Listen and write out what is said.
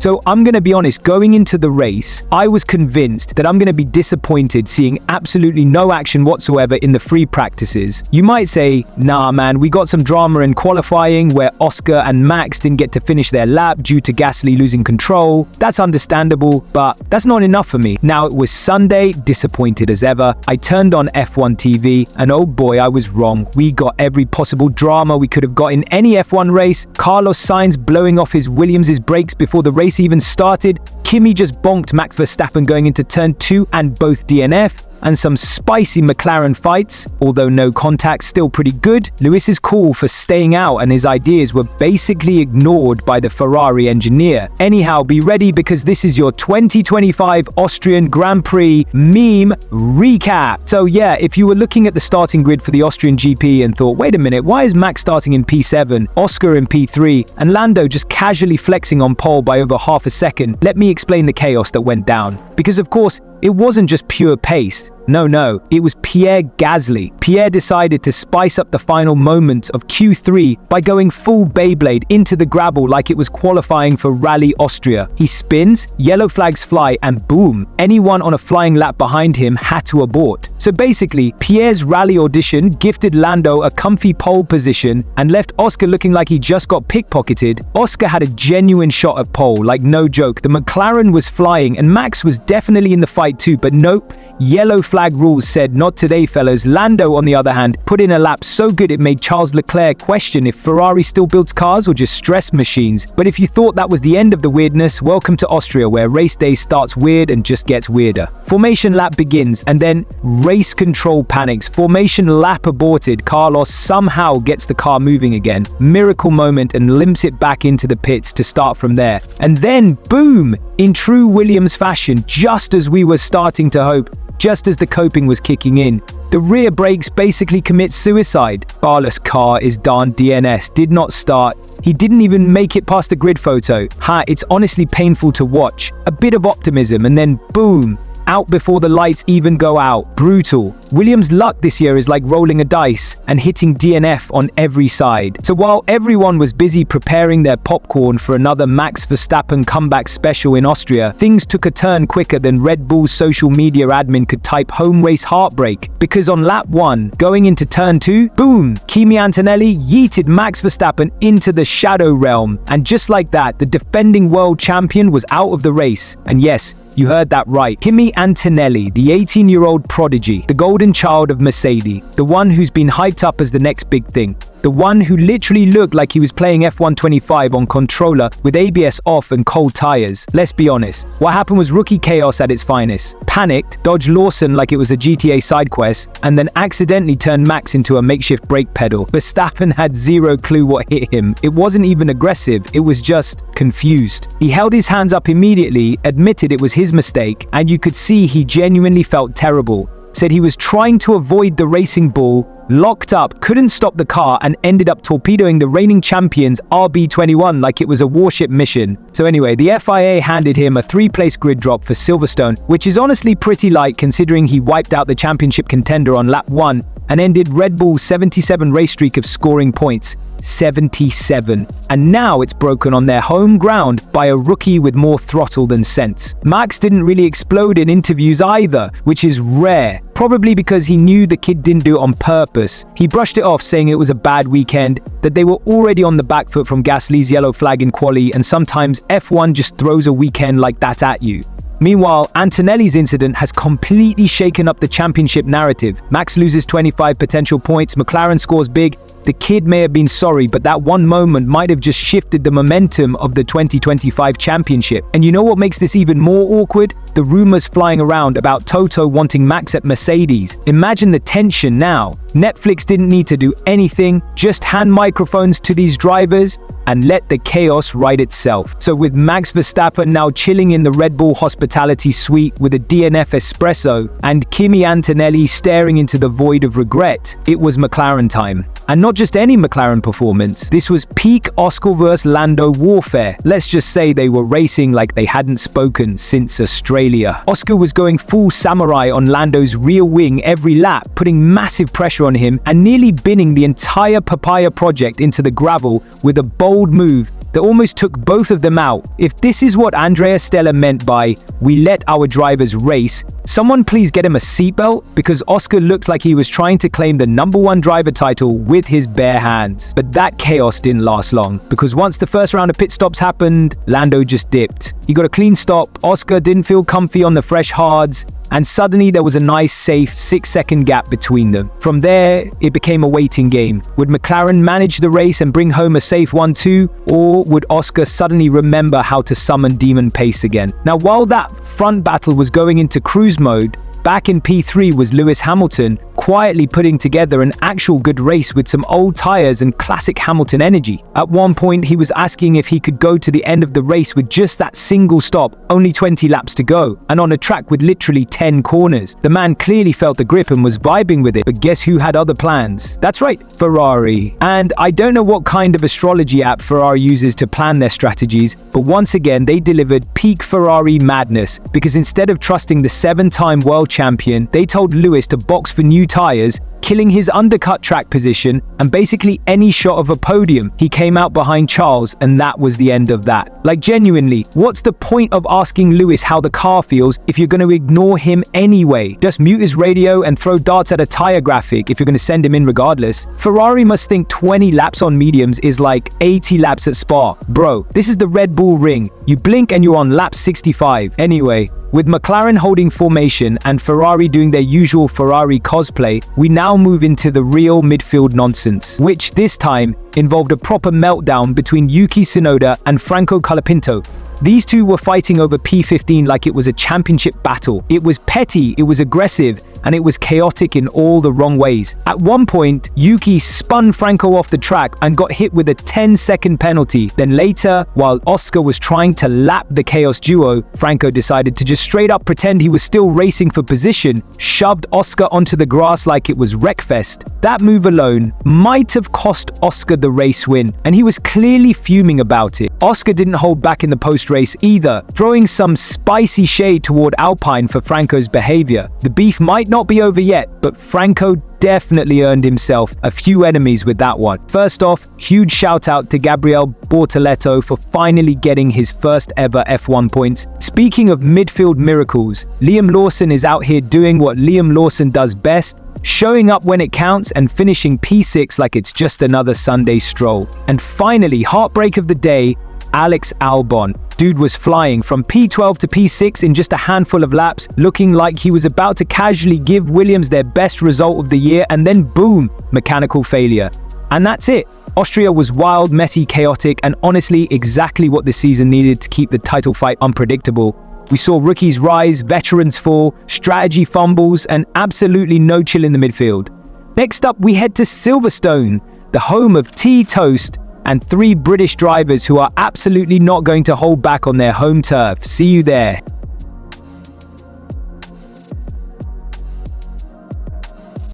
So I'm gonna be honest, going into the race, I was convinced that I'm gonna be disappointed seeing absolutely no action whatsoever in the free practices. You might say, nah man, we got some drama in qualifying where Oscar and Max didn't get to finish their lap due to Gasly losing control. That's understandable, but that's not enough for me. Now it was Sunday, disappointed as ever. I turned on F1 TV and oh boy, I was wrong. We got every possible drama we could have got in any F1 race. Carlos Sainz blowing off his Williams' brakes before the race even started. Kimi just bonked Max Verstappen going into turn 2 and both DNF. And some spicy McLaren fights, although no contact, still pretty good. Lewis's call for staying out and his ideas were basically ignored by the Ferrari engineer. Anyhow, be ready because this is your 2025 Austrian Grand Prix meme recap. So yeah, if you were looking at the starting grid for the Austrian GP and thought, wait a minute, why is Max starting in P7, Oscar in P3, and Lando just casually flexing on pole by over half a second, let me explain the chaos that went down. Because of course, it wasn't just pure pace. No, it was Pierre Gasly. Pierre decided to spice up the final moments of Q3 by going full Beyblade into the gravel like it was qualifying for Rally Austria. He spins, yellow flags fly, and boom, anyone on a flying lap behind him had to abort. So basically, Pierre's rally audition gifted Lando a comfy pole position and left Oscar looking like he just got pickpocketed. Oscar had a genuine shot at pole, like no joke. The McLaren was flying and Max was definitely in the fight too, but nope. Yellow flag rules said not today, fellas. Lando, on the other hand, put in a lap so good it made Charles Leclerc question if Ferrari still builds cars or just stress machines. But if you thought that was the end of the weirdness, welcome to Austria, where race day starts weird and just gets weirder. Formation lap begins and then race control panics. Formation lap aborted. Carlos somehow gets the car moving again. Miracle moment and limps it back into the pits to start from there. And then boom, in true Williams fashion, just as we were starting to hope, just as the coping was kicking in, the rear brakes basically commit suicide. Carlos' car is darn DNS, did not start. He didn't even make it past the grid photo. It's honestly painful to watch. A bit of optimism and then boom, out before the lights even go out. Brutal. Williams' luck this year is like rolling a dice and hitting DNF on every side. So while everyone was busy preparing their popcorn for another Max Verstappen comeback special in Austria, things took a turn quicker than Red Bull's social media admin could type home race heartbreak. Because on lap 1, going into turn 2, boom, Kimi Antonelli yeeted Max Verstappen into the shadow realm. And just like that, the defending world champion was out of the race. And yes, you heard that right. Kimi Antonelli, the 18-year-old prodigy, the golden child of Mercedes, the one who's been hyped up as the next big thing. The one who literally looked like he was playing F1 25 on controller with ABS off and cold tires. Let's be honest, what happened was rookie chaos at its finest. Panicked, dodged Lawson like it was a GTA side quest, and then accidentally turned Max into a makeshift brake pedal. Verstappen had zero clue what hit him. It wasn't even aggressive, it was just confused. He held his hands up immediately, admitted it was his mistake, and you could see he genuinely felt terrible. Said he was trying to avoid the racing bull, locked up, couldn't stop the car, and ended up torpedoing the reigning champions RB21 like it was a warship mission. So anyway, the FIA handed him a 3-place grid drop for Silverstone, which is honestly pretty light considering he wiped out the championship contender on lap 1 and ended Red Bull's 77 race streak of scoring points. 77. And now it's broken on their home ground by a rookie with more throttle than sense. Max didn't really explode in interviews either, which is rare. Probably because he knew the kid didn't do it on purpose. He brushed it off saying it was a bad weekend, that they were already on the back foot from Gasly's yellow flag in quali, and sometimes F1 just throws a weekend like that at you. Meanwhile, Antonelli's incident has completely shaken up the championship narrative. Max loses 25 potential points, McLaren scores big. The kid may have been sorry, but that one moment might have just shifted the momentum of the 2025 championship. And you know what makes this even more awkward? The rumors flying around about Toto wanting Max at Mercedes. Imagine the tension now. Netflix didn't need to do anything, just hand microphones to these drivers and let the chaos write itself. So with Max Verstappen now chilling in the Red Bull hospitality suite with a DNF espresso and Kimi Antonelli staring into the void of regret, it was McLaren time. And not just any McLaren performance, this was peak Oscar vs Lando warfare. Let's just say they were racing like they hadn't spoken since Australia. Oscar was going full samurai on Lando's rear wing every lap, putting massive pressure on him and nearly binning the entire Papaya project into the gravel with a bold move, that almost took both of them out. If this is what Andrea Stella meant by "we let our drivers race," someone please get him a seatbelt, because Oscar looked like he was trying to claim the #1 driver title with his bare hands. But that chaos didn't last long, because once the first round of pit stops happened, Lando just dipped. He got a clean stop, Oscar didn't feel comfy on the fresh hards, and suddenly there was a nice, safe 6-second gap between them. From there, it became a waiting game. Would McLaren manage the race and bring home a safe 1-2, or would Oscar suddenly remember how to summon demon pace again? Now, while that front battle was going into cruise mode, back in P3 was Lewis Hamilton, quietly putting together an actual good race with some old tires and classic Hamilton energy. At one point, he was asking if he could go to the end of the race with just that single stop, only 20 laps to go, and on a track with literally 10 corners. The man clearly felt the grip and was vibing with it, but guess who had other plans? That's right, Ferrari. And I don't know what kind of astrology app Ferrari uses to plan their strategies, but once again, they delivered peak Ferrari madness, because instead of trusting the 7-time world champion, they told Lewis to box for new tires, killing his undercut track position and basically any shot of a podium. He came out behind Charles, and that was the end of that. Like, genuinely, what's the point of asking Lewis how the car feels if you're going to ignore him anyway? Just mute his radio and throw darts at a tire graphic if you're going to send him in regardless. Ferrari must think 20 laps on mediums is like 80 laps at Spa. Bro, this is the Red Bull ring. You blink and you're on lap 65. Anyway, with McLaren holding formation and Ferrari doing their usual Ferrari cosplay, we now move into the real midfield nonsense, which this time involved a proper meltdown between Yuki Tsunoda and Franco Colapinto. These two were fighting over P15 like it was a championship battle. It was petty, it was aggressive, and it was chaotic in all the wrong ways. At one point, Yuki spun Franco off the track and got hit with a 10-second penalty. Then later, while Oscar was trying to lap the chaos duo, Franco decided to just straight up pretend he was still racing for position, shoved Oscar onto the grass like it was Wreckfest. That move alone might have cost Oscar the race win, and he was clearly fuming about it. Oscar didn't hold back in the post-race either, throwing some spicy shade toward Alpine for Franco's behavior. The beef might not be over yet, but Franco definitely earned himself a few enemies with that one. First off, huge shout out to Gabriel Bortoleto for finally getting his first ever F1 points. Speaking of midfield miracles, Liam Lawson is out here doing what Liam Lawson does best, showing up when it counts and finishing P6 like it's just another Sunday stroll. And finally, heartbreak of the day, Alex Albon. Dude was flying from P12 to P6 in just a handful of laps, looking like he was about to casually give Williams their best result of the year, and then boom, mechanical failure. And that's it. Austria was wild, messy, chaotic, and honestly exactly what the season needed to keep the title fight unpredictable. We saw rookies rise, veterans fall, strategy fumbles, and absolutely no chill in the midfield. Next up, we head to Silverstone, the home of tea toast and 3 British drivers who are absolutely not going to hold back on their home turf. See you there.